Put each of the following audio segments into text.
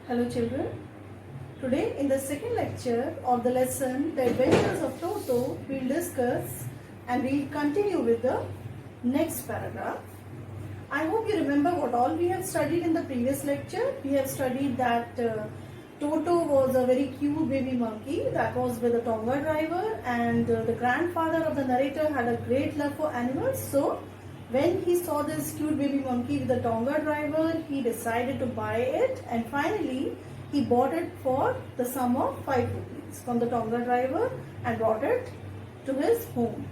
Hello children. Today in the second lecture of the lesson The Adventures of Toto, we'll discuss and we'll continue with the next paragraph. I hope you remember what all we have studied in the previous lecture. We have studied that Toto was a very cute baby monkey that was with a Tonga driver, and the grandfather of the narrator had a great love for animals. So when he saw this cute baby monkey with the Tonga driver, he decided to buy it, and finally he bought it for the sum of 5 rupees from the Tonga driver and brought it to his home.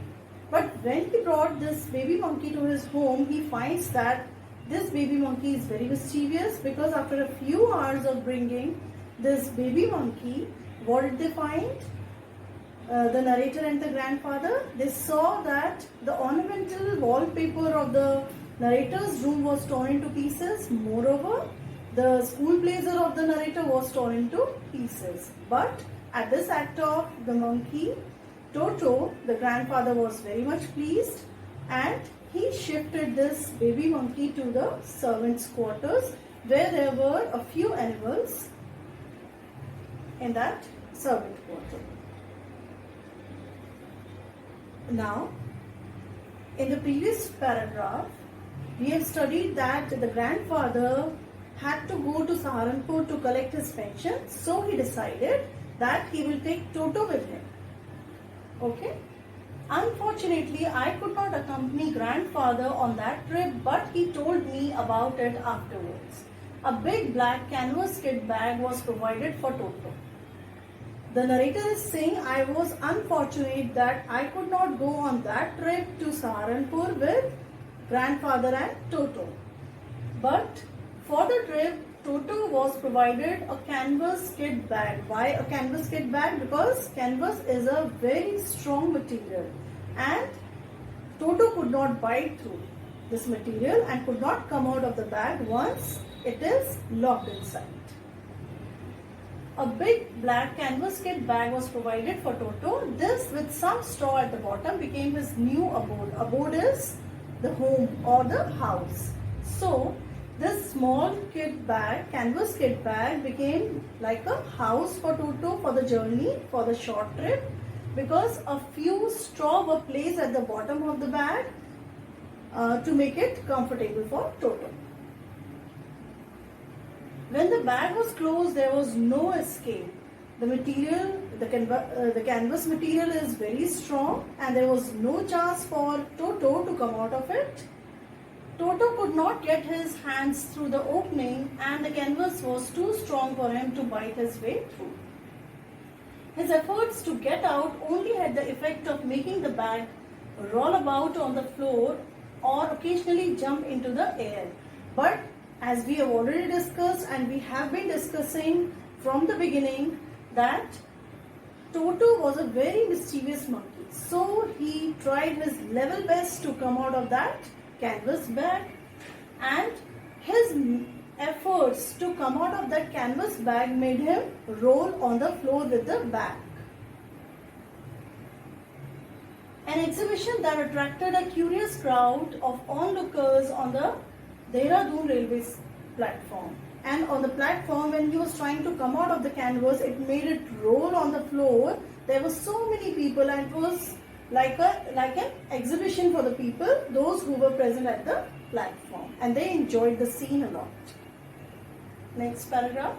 But when he brought this baby monkey to his home, he finds that this baby monkey is very mischievous, because after a few hours of bringing this baby monkey, what did they find? The narrator and the grandfather, they saw that the ornamental wallpaper of the narrator's room was torn into pieces. Moreover, the school blazer of the narrator was torn into pieces. But at this act of the monkey, Toto, the grandfather, was very much pleased, and he shifted this baby monkey to the servants' quarters, where there were a few animals in that servant quarter. Now, in the previous paragraph, we have studied that the grandfather had to go to Saharanpur to collect his pension, so he decided that he will take Toto with him. Okay? Unfortunately, I could not accompany grandfather on that trip, but he told me about it afterwards. A big black canvas kit bag was provided for Toto. The narrator is saying, I was unfortunate that I could not go on that trip to Saharanpur with grandfather and Toto. But for the trip, Toto was provided a canvas kit bag. Why a canvas kit bag? Because canvas is a very strong material, and Toto could not bite through this material and could not come out of the bag once it is locked inside. A big black canvas kit bag was provided for Toto. This, with some straw at the bottom, became his new abode. Abode is the home or the house. So this small kit bag, canvas kit bag, became like a house for Toto for the journey, for the short trip, because a few straw were placed at the bottom of the bag to make it comfortable for Toto. When the bag was closed, there was no escape. The material, the canvas material is very strong, and there was no chance for Toto to come out of it. Toto could not get his hands through the opening, and the canvas was too strong for him to bite his way through. His efforts to get out only had the effect of making the bag roll about on the floor or occasionally jump into the air. But as we have already discussed, and we have been discussing from the beginning, that Toto was a very mischievous monkey. So he tried his level best to come out of that canvas bag, and his efforts to come out of that canvas bag made him roll on the floor with the bag. An exhibition that attracted a curious crowd of onlookers on the Dehradun railway platform. And on the platform, when he was trying to come out of the canvas, it made it roll on the floor. There were so many people, and it was like an exhibition for the people, those who were present at the platform, and they enjoyed the scene a lot. Next paragraph.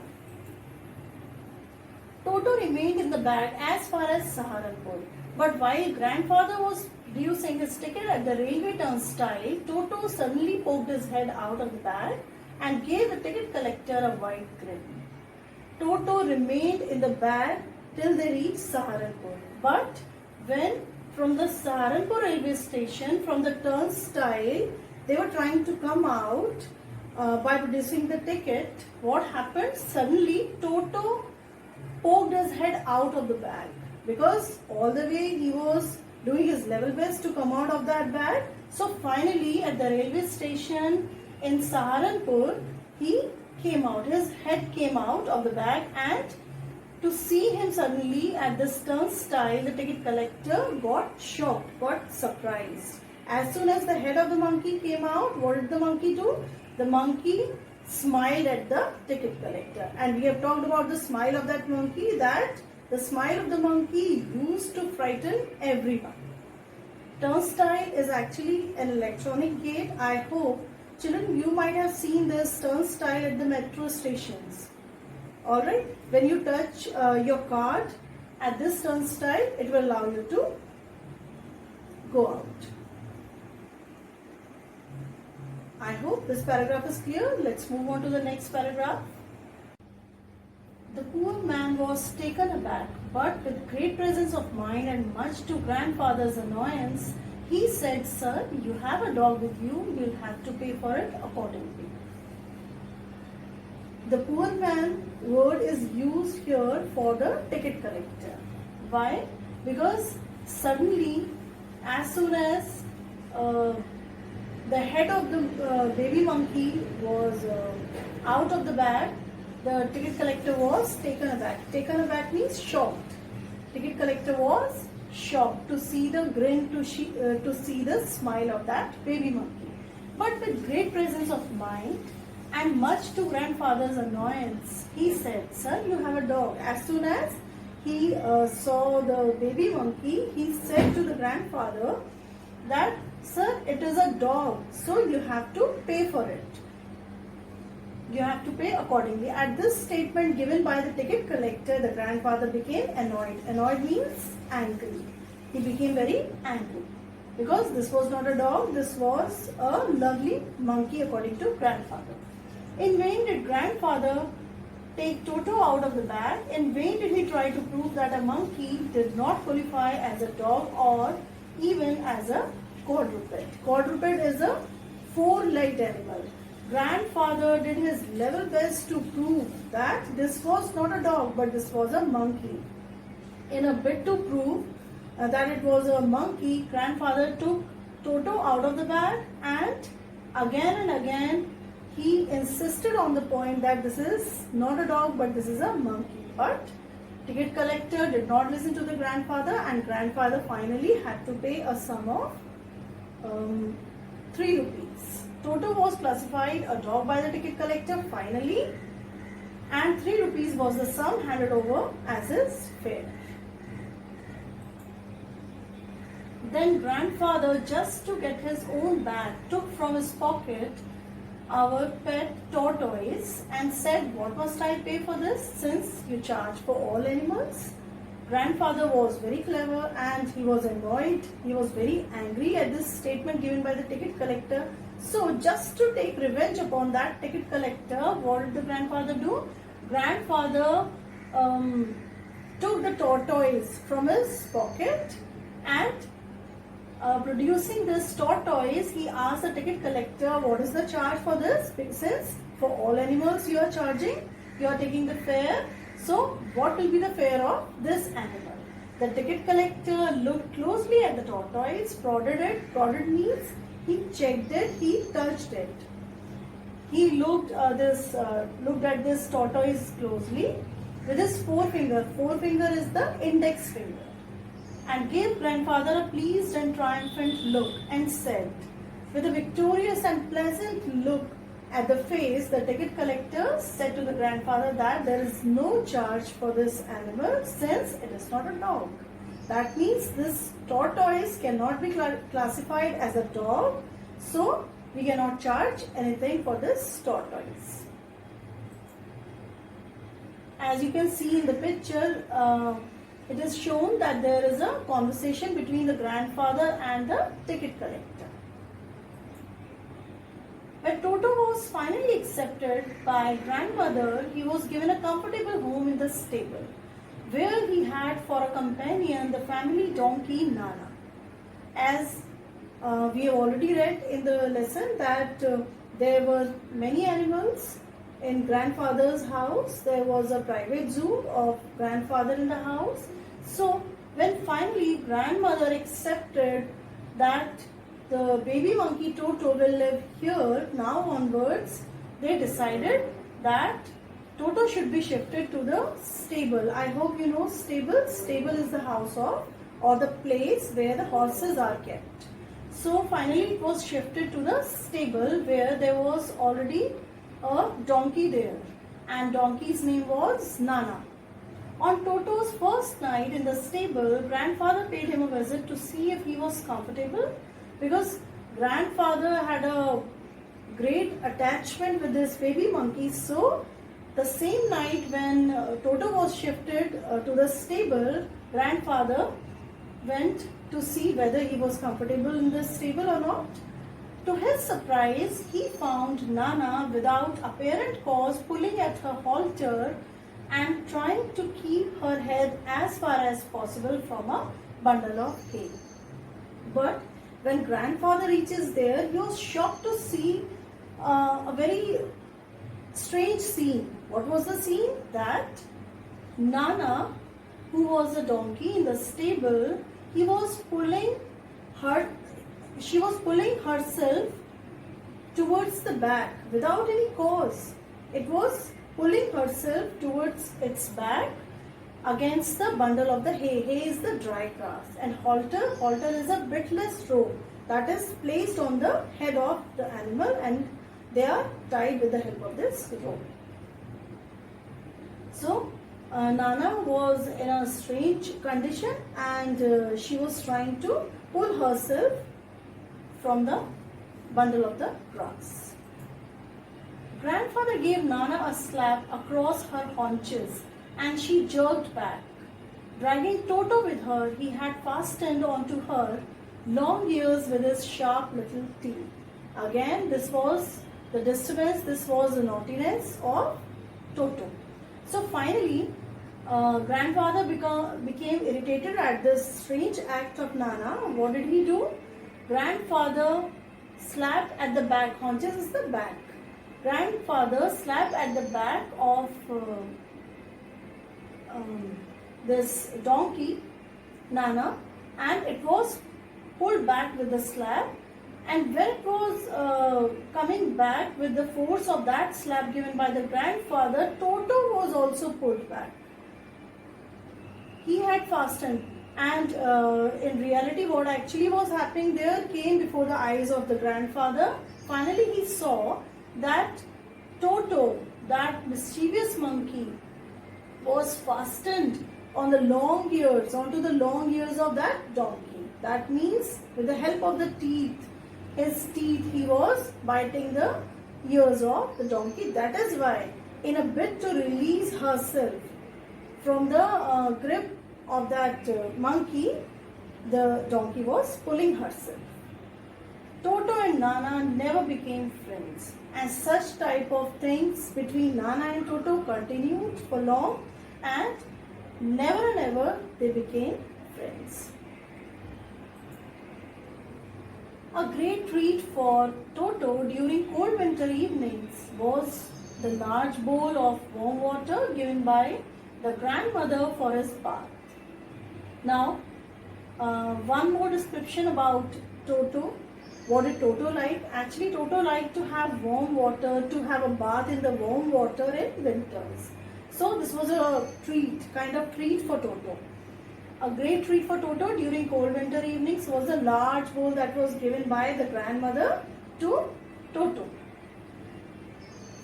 Toto remained in the bag as far as Saharanpur, but while grandfather was reducing his ticket at the railway turnstile, Toto suddenly poked his head out of the bag and gave the ticket collector a wide grin. Toto remained in the bag till they reached Saharanpur. But when from the Saharanpur railway station, from the turnstile, they were trying to come out by producing the ticket, what happened? Suddenly Toto poked his head out of the bag, because all the way he was doing his level best to come out of that bag. So finally at the railway station in Saharanpur, he came out, his head came out of the bag, and to see him suddenly at this turnstile, the ticket collector got shocked, got surprised. As soon as the head of the monkey came out, what did the monkey do? The monkey smiled at the ticket collector. And we have talked about the smile of that monkey, that the smile of the monkey used to frighten everyone. Turnstile is actually an electronic gate. I hope children, you might have seen this turnstile at the metro stations. Alright, when you touch your card at this turnstile, it will allow you to go out. I hope this paragraph is clear. Let's move on to the next paragraph. The poor man was taken aback, but with great presence of mind and much to grandfather's annoyance, he said, "Sir, you have a dog with you, you'll have to pay for it accordingly." The poor man word is used here for the ticket collector. Why? Because suddenly, as soon as the head of the baby monkey was out of the bag, the ticket collector was taken aback. Taken aback means shocked. Ticket collector was shocked to see the grin, to see the smile of that baby monkey. But with great presence of mind and much to grandfather's annoyance, he said, "Sir, you have a dog." As soon as he saw the baby monkey, he said to the grandfather that, "Sir, it is a dog, so you have to pay for it. You have to pay accordingly." At this statement given by the ticket collector, the grandfather became annoyed. Annoyed means angry. He became very angry because this was not a dog, this was a lovely monkey according to grandfather. In vain did grandfather take Toto out of the bag. In vain did he try to prove that a monkey did not qualify as a dog or even as a quadruped. Quadruped is a four-legged animal. Grandfather did his level best to prove that this was not a dog but this was a monkey. In a bid to prove that it was a monkey, grandfather took Toto out of the bag, and again he insisted on the point that this is not a dog but this is a monkey. But ticket collector did not listen to the grandfather, and grandfather finally had to pay a sum of 3 rupees. Toto was classified a dog by the ticket collector finally, and 3 rupees was the sum handed over as his fare. Then grandfather, just to get his own bag, took from his pocket our pet tortoise and said, "What must I pay for this, since you charge for all animals?" Grandfather was very clever and he was annoyed. He was very angry at this statement given by the ticket collector. So just to take revenge upon that ticket collector, what did the grandfather do? Grandfather took the tortoise from his pocket, and producing this tortoise, he asked the ticket collector, "What is the charge for this? Since for all animals you are charging, you are taking the fare. So what will be the fare of this animal?" The ticket collector looked closely at the tortoise, prodded it. Prodded means he checked it, he touched it. He looked at this tortoise closely with his forefinger. Forefinger is the index finger, and gave grandfather a pleased and triumphant look and said, with a victorious and pleasant look at the face, the ticket collector said to the grandfather that there is no charge for this animal since it is not a dog. That means this tortoise cannot be classified as a dog, so we cannot charge anything for this tortoise. As you can see in the picture, it is shown that there is a conversation between the grandfather and the ticket collector. When Toto was finally accepted by grandmother, he was given a comfortable home in the stable, where he had for a companion the family donkey Nana. As we have already read in the lesson that there were many animals in grandfather's house. There was a private zoo of grandfather in the house. So when finally grandmother accepted that the baby monkey Toto will live here, now onwards they decided that Toto should be shifted to the stable. I hope you know stable. Stable is the house of, or the place where the horses are kept. So finally it was shifted to the stable, where there was already a donkey there, and donkey's name was Nana. On Toto's first night in the stable, grandfather paid him a visit to see if he was comfortable, because grandfather had a great attachment with this baby monkey. So the same night when Toto was shifted to the stable, grandfather went to see whether he was comfortable in the stable or not. To his surprise, he found Nana without apparent cause pulling at her halter and trying to keep her head as far as possible from a bundle of hay. But when grandfather reaches there, he was shocked to see a very strange scene. What was the scene? That Nana, who was a donkey in the stable, she was pulling herself towards the back without any cause. It was pulling herself towards its back against the bundle of the hay. Hay is the dry grass, and halter is a bitless rope that is placed on the head of the animal, and they are tied with the help of this rope. So Nana was in a strange condition, and she was trying to pull herself from the bundle of the grass. Grandfather gave Nana a slap across her haunches, and she jerked back. Dragging Toto with her, he had fastened onto her long ears with his sharp little teeth. Again, this was the disturbance, this was the naughtiness of Toto. So finally, grandfather became irritated at this strange act of Nana. What did he do? Grandfather slapped at the back. Haunches is the back. Grandfather slapped at the back of this donkey, Nana, and it was pulled back with the slap. And when it was coming back with the force of that slap given by the grandfather, Toto was also pulled back. He had fastened, and in reality what actually was happening there came before the eyes of the grandfather. Finally he saw that Toto, that mischievous monkey, was fastened on the long ears, onto the long ears of that donkey. That means with the help of the teeth, his teeth, he was biting the ears of the donkey. That is why, in a bid to release herself from the grip of that monkey, the donkey was pulling herself. Toto and Nana never became friends, and such type of things between Nana and Toto continued for long, and never and ever they became friends. A great treat for Toto during cold winter evenings was the large bowl of warm water given by the grandmother for his bath. Now, one more description about Toto. What did Toto like? Actually, Toto liked to have warm water, to have a bath in the warm water in winters. So this was a treat, kind of treat for Toto. A great treat for Toto during cold winter evenings was a large bowl that was given by the grandmother to Toto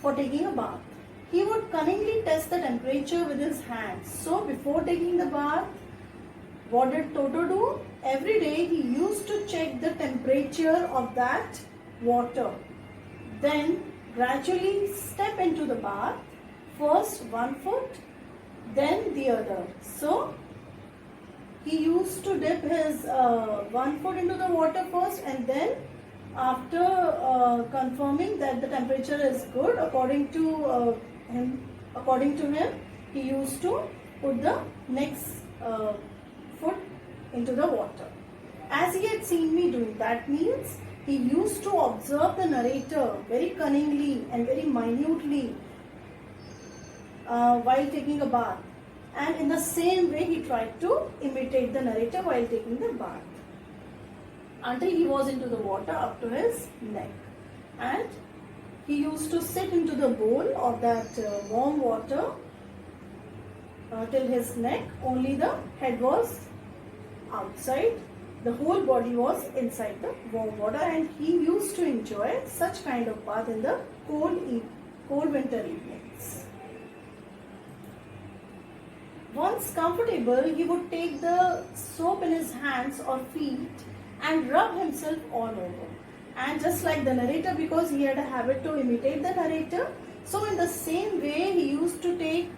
for taking a bath. He would cunningly test the temperature with his hands. So before taking the bath, what did Toto do? Every day he used to check the temperature of that water. Then gradually step into the bath. First one foot, then the other. So he used to dip his one foot into the water first, and then after confirming that the temperature is good according to him, he used to put the next foot into the water. As he had seen me doing, that means he used to observe the narrator very cunningly and very minutely while taking a bath. And in the same way he tried to imitate the narrator while taking the bath, until he was into the water up to his neck. And he used to sit into the bowl of that warm water till his neck. Only the head was outside, the whole body was inside the warm water, and he used to enjoy such kind of bath in the cold winter evenings. Once comfortable, he would take the soap in his hands or feet and rub himself all over. And just like the narrator, because he had a habit to imitate the narrator, so in the same way he used to take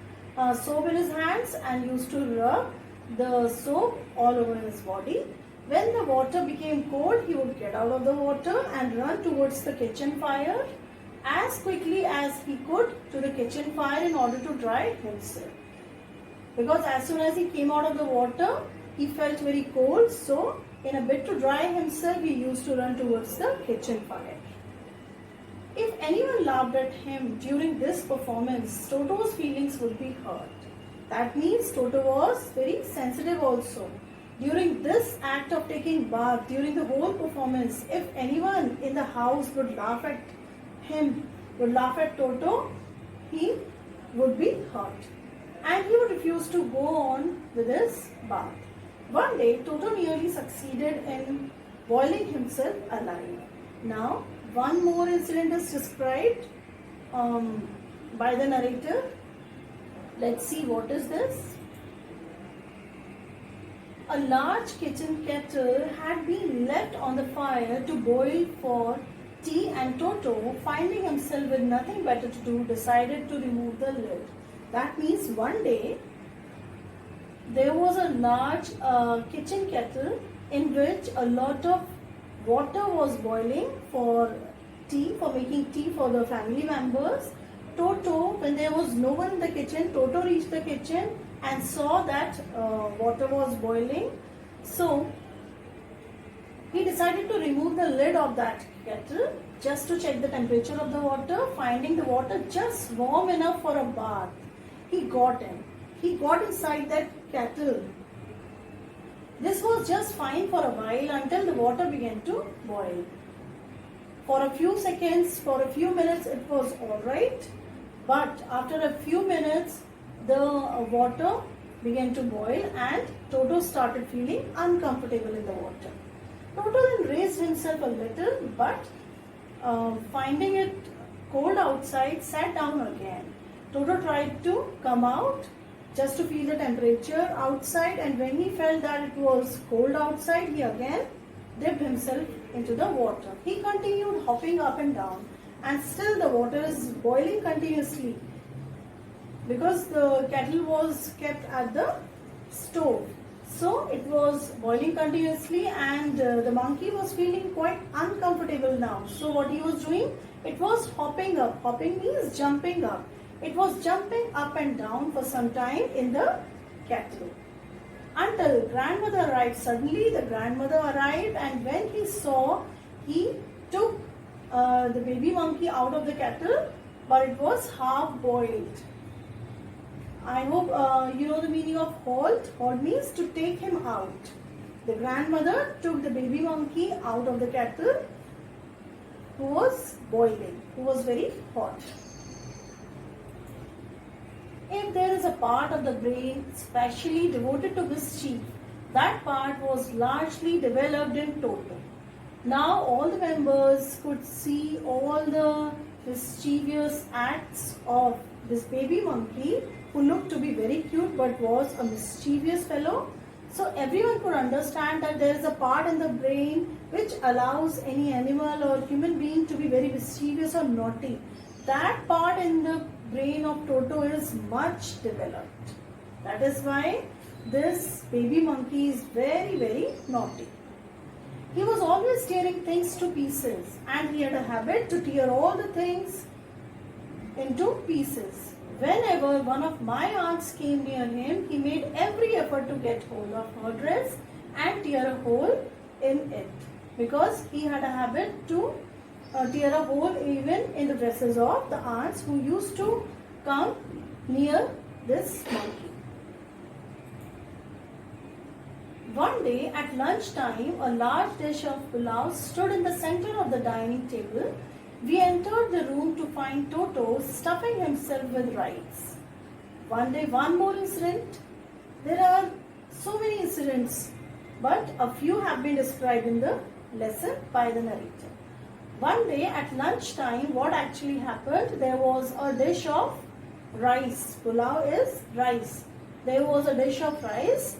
soap in his hands and used to rub the soap all over his body. When the water became cold, he would get out of the water and run towards the kitchen fire as quickly as he could to the kitchen fire in order to dry himself. Because as soon as he came out of the water, he felt very cold, so in a bit to dry himself, he used to run towards the kitchen fire. If anyone laughed at him during this performance, Toto's feelings would be hurt. That means Toto was very sensitive also. During this act of taking bath, during the whole performance, if anyone in the house would laugh at him, would laugh at Toto, he would be hurt. And he would refuse to go on with his bath. One day, Toto nearly succeeded in boiling himself alive. Now, one more incident is described by the narrator. Let's see what is this. A large kitchen kettle had been left on the fire to boil for tea, and Toto, finding himself with nothing better to do, decided to remove the lid. That means one day there was a large kitchen kettle in which a lot of water was boiling for tea, for making tea for the family members. Toto, when there was no one in the kitchen, Toto reached the kitchen and saw that water was boiling. So he decided to remove the lid of that kettle just to check the temperature of the water. Finding the water just warm enough for a bath, he got in. He got inside that kettle. This was just fine for a while until the water began to boil. For a few seconds, for a few minutes, it was alright. But after a few minutes, the water began to boil and Toto started feeling uncomfortable in the water. Toto then raised himself a little, but finding it cold outside, sat down again. Toto tried to come out just to feel the temperature outside, and when he felt that it was cold outside, he again dipped himself into the water. He continued hopping up and down, and still the water is boiling continuously because the kettle was kept at the stove. So it was boiling continuously, and the monkey was feeling quite uncomfortable now. So what he was doing, it was hopping up. Hopping means jumping up. It was jumping up and down for some time in the kettle until grandmother arrived. Suddenly the grandmother arrived, and when he saw, he took the baby monkey out of the kettle, but it was half boiled. I hope you know the meaning of halt. Halt means to take him out. The grandmother took the baby monkey out of the kettle who was boiling, who was very hot. If there is a part of the brain specially devoted to mischief, that part was largely developed in Toto. Now all the members could see all the mischievous acts of this baby monkey, who looked to be very cute but was a mischievous fellow. So everyone could understand that there is a part in the brain which allows any animal or human being to be very mischievous or naughty. That part in the brain of Toto is much developed. That is why this baby monkey is very, very naughty. He was always tearing things to pieces, and he had a habit to tear all the things into pieces. Whenever one of my aunts came near him, he made every effort to get hold of her dress and tear a hole in it, because he had a habit to tear a hole even in the dresses of the aunts who used to come near this monkey. One day at lunchtime, a large dish of pulao stood in the center of the dining table. We entered the room to find Toto stuffing himself with rice. One day, one more incident. There are so many incidents, but a few have been described in the lesson by the narrator. One day at lunchtime, what actually happened? There was a dish of rice. Pulao is rice. There was a dish of rice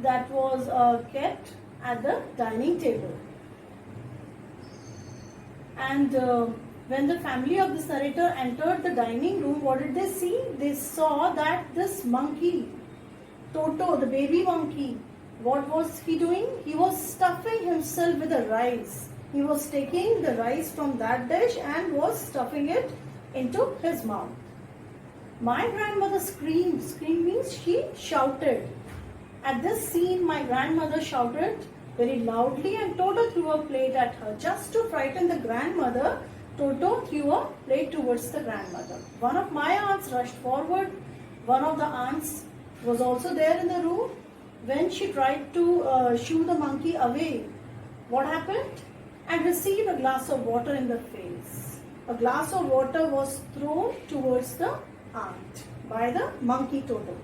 that was kept at the dining table. And when the family of this narrator entered the dining room, what did they see? They saw that this monkey, Toto, the baby monkey, what was he doing? He was stuffing himself with the rice. He was taking the rice from that dish and was stuffing it into his mouth. My grandmother screamed. Scream means she shouted. At this scene, my grandmother shouted very loudly and Toto threw a plate at her. Just to frighten the grandmother, Toto threw a plate towards the grandmother. One of my aunts rushed forward. One of the aunts was also there in the room. When she tried to shoo the monkey away, what happened? And received a glass of water in the face. A glass of water was thrown towards the aunt by the monkey Toto.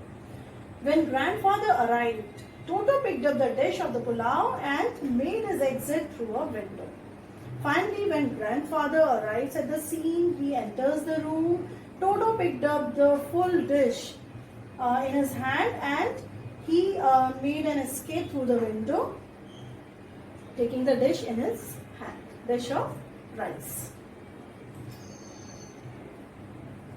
When grandfather arrived, Toto picked up the dish of the pulao and made his exit through a window. Finally, when grandfather arrives at the scene, he enters the room. Toto picked up the full dish in his hand and he made an escape through the window, taking the dish in his hand, dish of rice.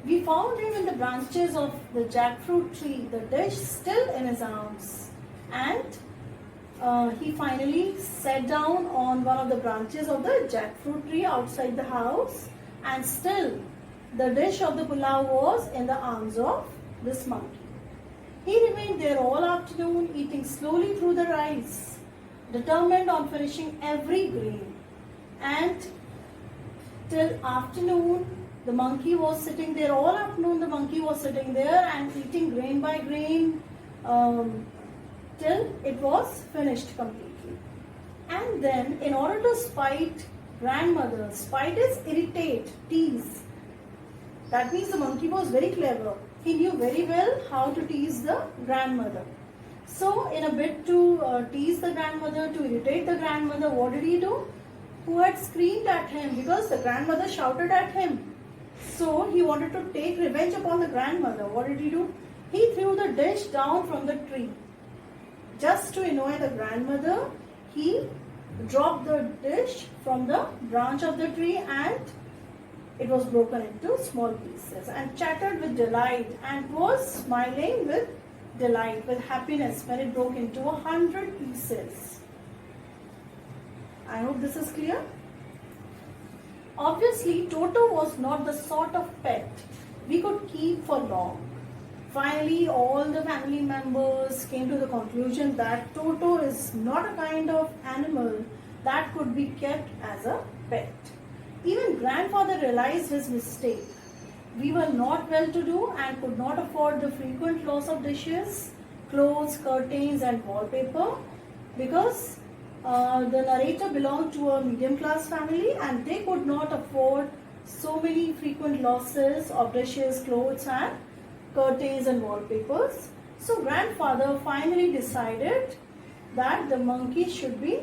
We found him in the branches of the jackfruit tree, the dish still in his arms. And he finally sat down on one of the branches of the jackfruit tree outside the house, and still the dish of the pulao was in the arms of this monkey. He remained there all afternoon, eating slowly through the rice, determined on finishing every grain. And till afternoon, the monkey was sitting there. All afternoon, the monkey was sitting there and eating grain by grain till it was finished completely. And then, in order to spite grandmother, spite is irritate, tease. That means the monkey was very clever. He knew very well how to tease the grandmother. So, in a bid to tease the grandmother, to irritate the grandmother, what did he do? Who had screamed at him because the grandmother shouted at him. So, he wanted to take revenge upon the grandmother. What did he do? He threw the dish down from the tree. Just to annoy the grandmother, he dropped the dish from the branch of the tree and it was broken into small pieces and chattered with delight and was smiling with delight, with happiness when it broke into 100 pieces. I hope this is clear. Obviously, Toto was not the sort of pet we could keep for long. Finally, all the family members came to the conclusion that Toto is not a kind of animal that could be kept as a pet. Even grandfather realized his mistake. We were not well to do and could not afford the frequent loss of dishes, clothes, curtains and wallpaper because the narrator belonged to a medium class family and they could not afford so many frequent losses of dishes, clothes and curtains and wallpapers. So grandfather finally decided that the monkey should be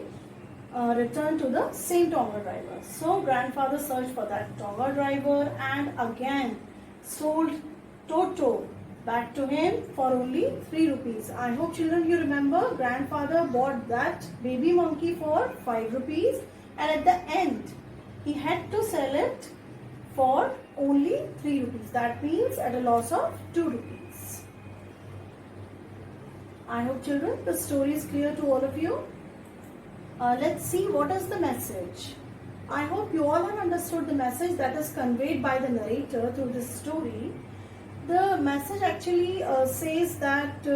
returned to the same Tonga driver. So grandfather searched for that Tonga driver and again sold Toto back to him for only 3 rupees. I hope children you remember grandfather bought that baby monkey for 5 rupees and at the end he had to sell it for only 3 rupees. That means at a loss of 2 rupees. I hope children the story is clear to all of you. Let's see what is the message. I hope you all have understood the message that is conveyed by the narrator through this story. The message actually says that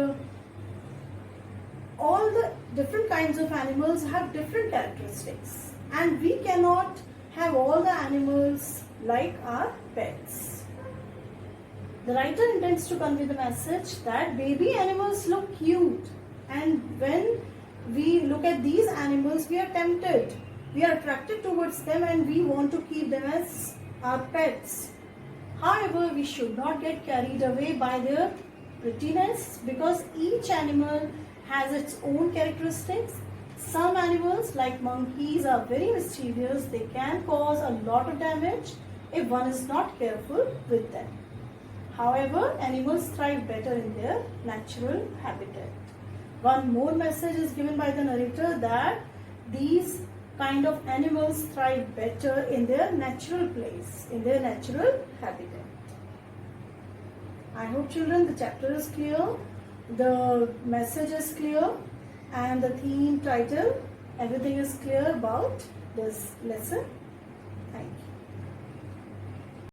all the different kinds of animals have different characteristics and we cannot have all the animals like our pets. The writer intends to convey the message that baby animals look cute and when we look at these animals, we are tempted. We are attracted towards them and we want to keep them as our pets. However, we should not get carried away by their prettiness because each animal has its own characteristics Some animals like monkeys are very mischievous. They can cause a lot of damage if one is not careful with them. However, animals thrive better in their natural habitat. One more message is given by the narrator that these kind of animals thrive better in their natural place, in their natural habitat. I hope children the chapter is clear, the message is clear, and the theme title, everything is clear about this lesson. Thank you.